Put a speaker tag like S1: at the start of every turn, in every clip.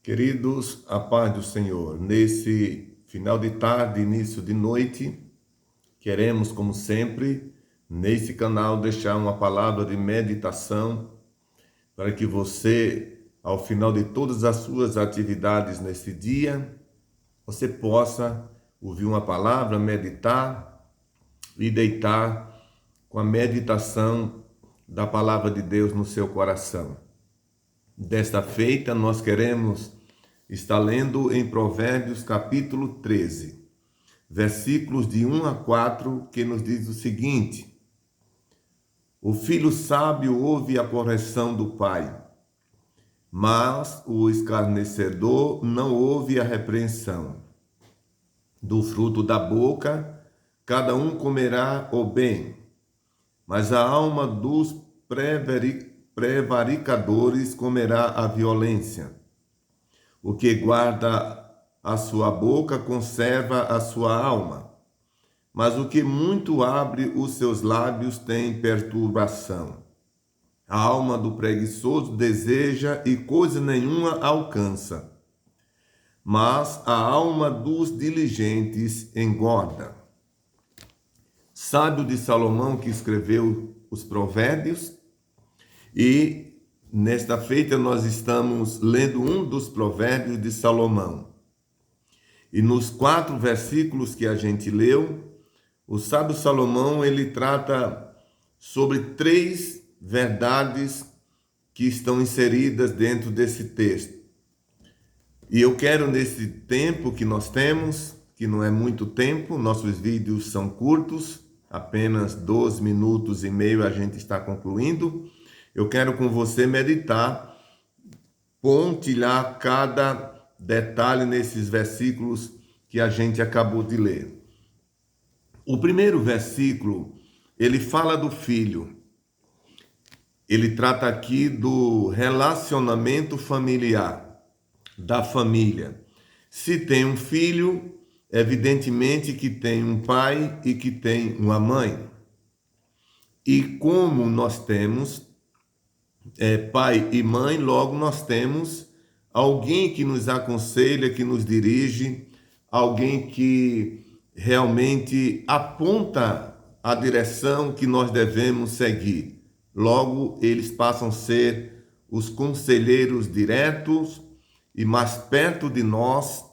S1: Queridos, a paz do Senhor. Nesse final de tarde, início de noite, queremos, como sempre, nesse canal deixar uma palavra de meditação para que você, ao final de todas as suas atividades nesse dia, você possa ouvir uma palavra, meditar e deitar com a meditação da palavra de Deus no seu coração. Desta feita, nós queremos estar lendo em Provérbios capítulo 13, versículos de 1 a 4, que nos diz o seguinte: O filho sábio ouve a correção do pai, mas o escarnecedor não ouve a repreensão. Do fruto da boca, cada um comerá o bem, mas a alma dos prevaricadores comerá a violência. O que guarda a sua boca conserva a sua alma, mas o que muito abre os seus lábios tem perturbação. A alma do preguiçoso deseja e coisa nenhuma alcança, mas a alma dos diligentes engorda. Sábio de Salomão, que escreveu os Provérbios, e nesta feita nós estamos lendo um dos Provérbios de Salomão. E nos 4 versículos que a gente leu, o sábio Salomão, ele trata sobre 3 verdades que estão inseridas dentro desse texto. E eu quero, nesse tempo que nós temos, que não é muito tempo, nossos vídeos são curtos, apenas 12 minutos e meio a gente está concluindo. Eu quero com você meditar, pontilhar cada detalhe nesses versículos que a gente acabou de ler. O primeiro versículo, ele fala do filho. Ele trata aqui do relacionamento familiar, da família. Se tem um filho, evidentemente que tem um pai e que tem uma mãe. E como nós temos pai e mãe, logo nós temos alguém que nos aconselha, que nos dirige, alguém que realmente aponta a direção que nós devemos seguir. Logo, eles passam a ser os conselheiros diretos e mais perto de nós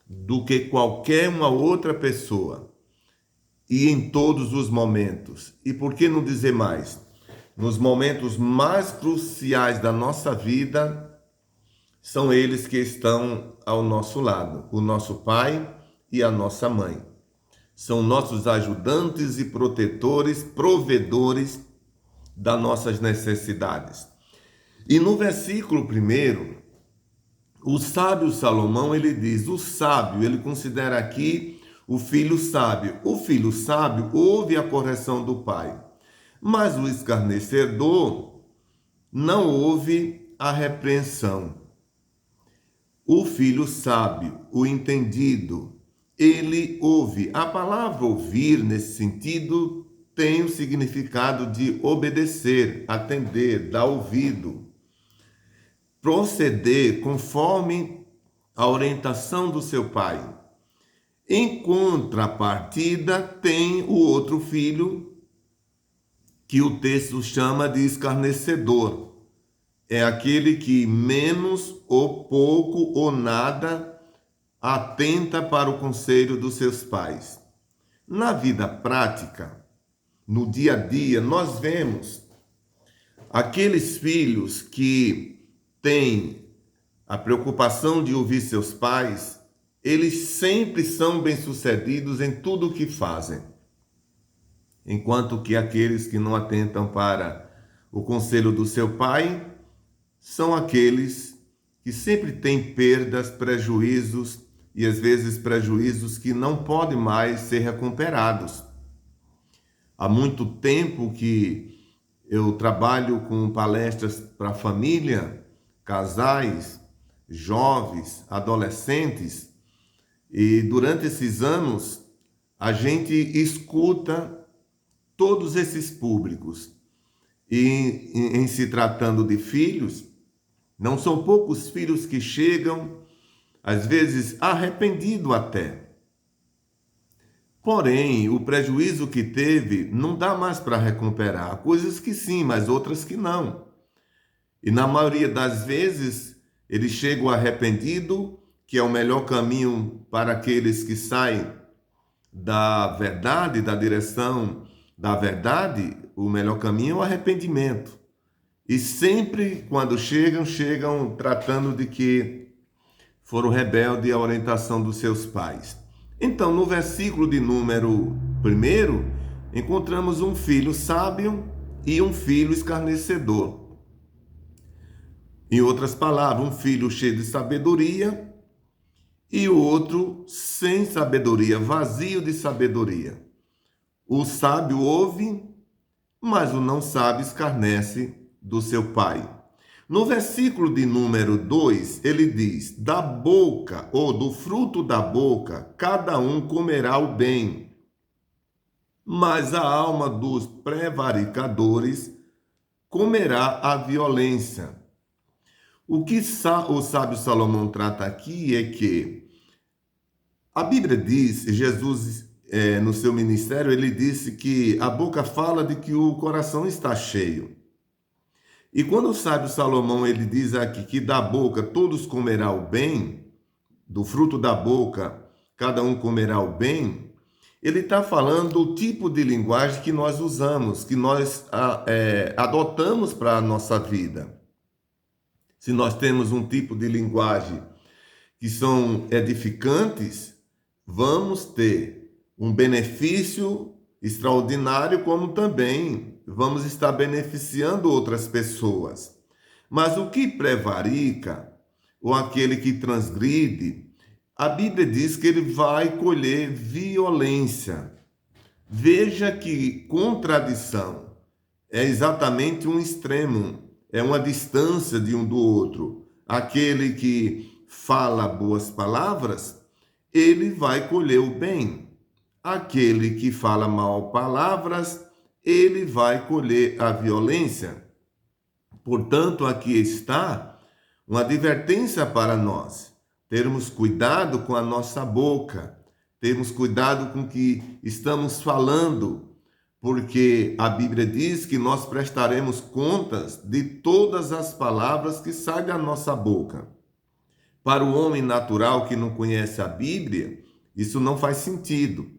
S1: do que qualquer uma outra pessoa. E em todos os momentos. E por que não dizer mais? Nos momentos mais cruciais da nossa vida, são eles que estão ao nosso lado, o nosso pai e a nossa mãe. São nossos ajudantes e protetores, provedores das nossas necessidades. E no versículo 1, o sábio Salomão, ele diz, o sábio, ele considera aqui o filho sábio. O filho sábio ouve a correção do pai, mas o escarnecedor não ouve a repreensão. O filho sábio, o entendido, ele ouve. A palavra ouvir, nesse sentido, tem o significado de obedecer, atender, dar ouvido, proceder conforme a orientação do seu pai. Em contrapartida, tem o outro filho, que o texto chama de escarnecedor. É aquele que menos ou pouco ou nada atenta para o conselho dos seus pais. Na vida prática, no dia a dia, nós vemos aqueles filhos que têm a preocupação de ouvir seus pais, eles sempre são bem-sucedidos em tudo o que fazem. Enquanto que aqueles que não atentam para o conselho do seu pai são aqueles que sempre têm perdas, prejuízos e às vezes prejuízos que não podem mais ser recuperados. Há muito tempo que eu trabalho com palestras para a família, casais, jovens, adolescentes, e durante esses anos a gente escuta todos esses públicos. E em se tratando de filhos, Não são poucos filhos que chegam, às vezes arrependido até. Porém, o prejuízo que teve não dá mais para recuperar. Há coisas que sim, mas outras que não. E na maioria das vezes, eles chegam arrependido, que é o melhor caminho para aqueles que saem da verdade, da direção da verdade. O melhor caminho é o arrependimento. E sempre quando chegam tratando de que foram rebeldes à orientação dos seus pais. Então, no versículo de número 1, encontramos um filho sábio e um filho escarnecedor. Em outras palavras, um filho cheio de sabedoria e o outro sem sabedoria, vazio de sabedoria. O sábio ouve, mas o não sábio escarnece do seu pai. No versículo de número 2, ele diz: da boca ou do fruto da boca, cada um comerá o bem, mas a alma dos prevaricadores comerá a violência. O que o sábio Salomão trata aqui é que a Bíblia diz, Jesus no seu ministério, ele disse que a boca fala de que o coração está cheio. E quando o sábio Salomão ele diz aqui que da boca todos comerá o bem, do fruto da boca cada um comerá o bem, ele está falando do tipo de linguagem que nós usamos, que nós adotamos para a nossa vida. Se nós temos um tipo de linguagem que são edificantes, vamos ter um benefício extraordinário, como também vamos estar beneficiando outras pessoas. Mas o que prevarica, ou aquele que transgride, a Bíblia diz que ele vai colher violência. Veja que contradição. É exatamente um extremo, é uma distância de um do outro. Aquele que fala boas palavras, ele vai colher o bem. Aquele que fala mal palavras, ele vai colher a violência. Portanto, aqui está uma advertência para nós. Termos cuidado com a nossa boca, termos cuidado com o que estamos falando, porque a Bíblia diz que nós prestaremos contas de todas as palavras que saem da nossa boca. Para o homem natural que não conhece a Bíblia, isso não faz sentido.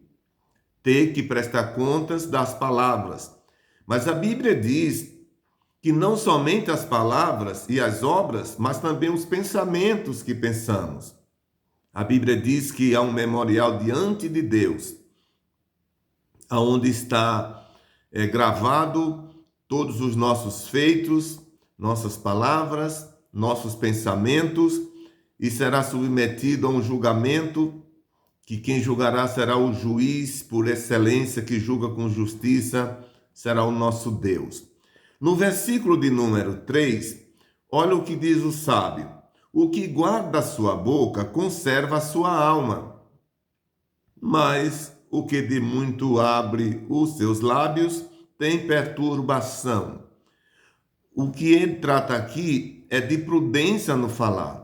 S1: Ter que prestar contas das palavras. Mas a Bíblia diz que não somente as palavras e as obras, mas também os pensamentos que pensamos. A Bíblia diz que há um memorial diante de Deus, onde está gravado todos os nossos feitos, nossas palavras, nossos pensamentos, e será submetido a um julgamento que quem julgará será o juiz por excelência, que julga com justiça, será o nosso Deus. No versículo de número 3, olha o que diz o sábio: o que guarda a sua boca conserva a sua alma, mas o que de muito abre os seus lábios tem perturbação. O que ele trata aqui é de prudência no falar.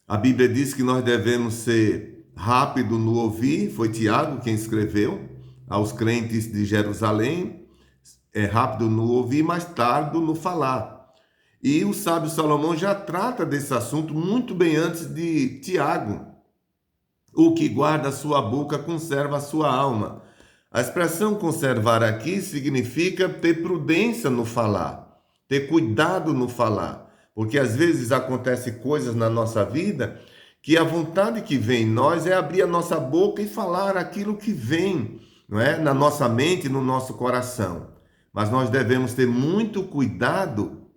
S1: A Bíblia diz que nós devemos ser rápido no ouvir, foi Tiago quem escreveu aos crentes de Jerusalém, rápido no ouvir, mas tardo no falar. E o sábio Salomão já trata desse assunto muito bem antes de Tiago. O que guarda a sua boca conserva a sua alma. A expressão conservar aqui significa ter prudência no falar, ter cuidado no falar, porque às vezes acontecem coisas na nossa vida que a vontade que vem em nós é abrir a nossa boca e falar aquilo que vem, não é? Na nossa mente, no nosso coração. Mas nós devemos ter muito cuidado,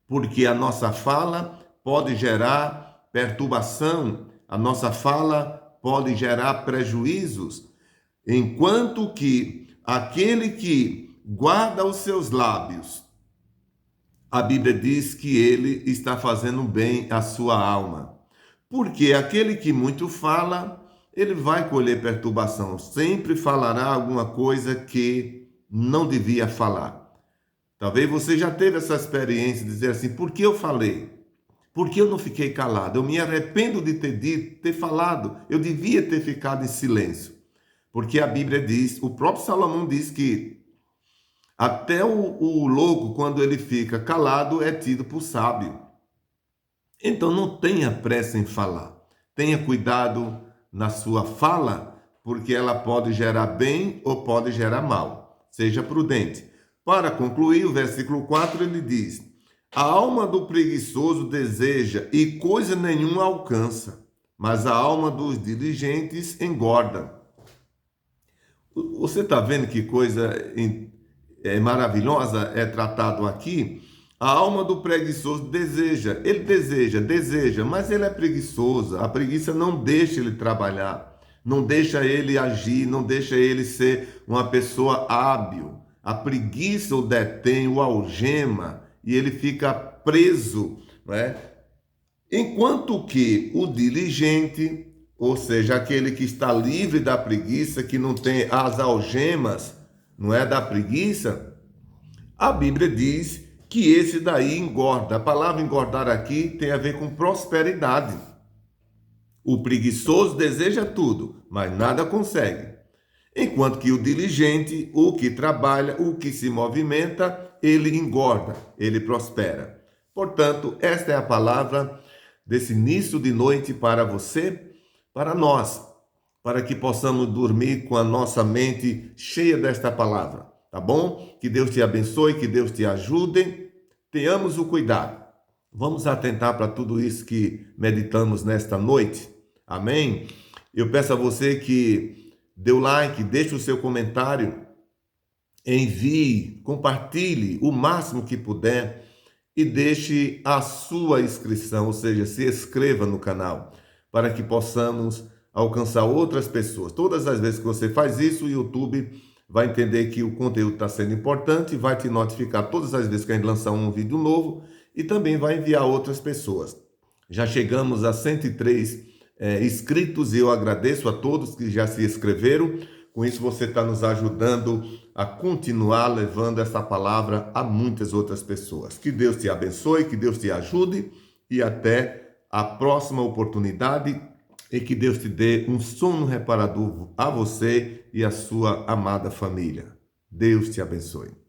S1: porque a nossa fala pode gerar perturbação, a nossa fala pode gerar prejuízos, enquanto que aquele que guarda os seus lábios, a Bíblia diz que ele está fazendo bem à sua alma. Porque aquele que muito fala, ele vai colher perturbação, sempre falará alguma coisa que não devia falar. Talvez você já teve essa experiência de dizer assim: por que eu falei? Porque eu não fiquei calado? Eu me arrependo de ter dito, ter falado. Eu devia ter ficado em silêncio. Porque a Bíblia diz, o próprio Salomão diz que até o louco, quando ele fica calado, é tido por sábio. Então não tenha pressa em falar. Tenha cuidado na sua fala, porque ela pode gerar bem ou pode gerar mal. Seja prudente. Para concluir, o versículo 4 ele diz: a alma do preguiçoso deseja e coisa nenhuma alcança, mas a alma dos diligentes engorda. Você está vendo que coisa maravilhosa é tratado aqui? A alma do preguiçoso deseja, ele deseja, mas ele é preguiçoso. A preguiça não deixa ele trabalhar, não deixa ele agir, não deixa ele ser uma pessoa hábil. A preguiça o detém, o algema, e ele fica preso, não é? Enquanto que o diligente, ou seja, aquele que está livre da preguiça, que não tem as algemas, não é, da preguiça, a Bíblia diz que esse daí engorda. A palavra engordar aqui tem a ver com prosperidade. O preguiçoso deseja tudo, mas nada consegue. Enquanto que o diligente, o que trabalha, o que se movimenta, ele engorda, ele prospera. Portanto, esta é a palavra desse início de noite para você, para nós, para que possamos dormir com a nossa mente cheia desta palavra. Tá bom? Que Deus te abençoe, que Deus te ajude. Tenhamos o cuidado. Vamos atentar para tudo isso que meditamos nesta noite. Amém? Eu peço a você que dê o like, deixe o seu comentário, envie, compartilhe o máximo que puder e deixe a sua inscrição, ou seja, se inscreva no canal, para que possamos alcançar outras pessoas. Todas as vezes que você faz isso, o YouTube vai entender que o conteúdo está sendo importante e vai te notificar todas as vezes que a gente lançar um vídeo novo e também vai enviar outras pessoas. Já chegamos a 103 inscritos e eu agradeço a todos que já se inscreveram. Com isso você está nos ajudando a continuar levando essa palavra a muitas outras pessoas. Que Deus te abençoe, que Deus te ajude e até a próxima oportunidade. E que Deus te dê um sono reparador a você e a sua amada família. Deus te abençoe.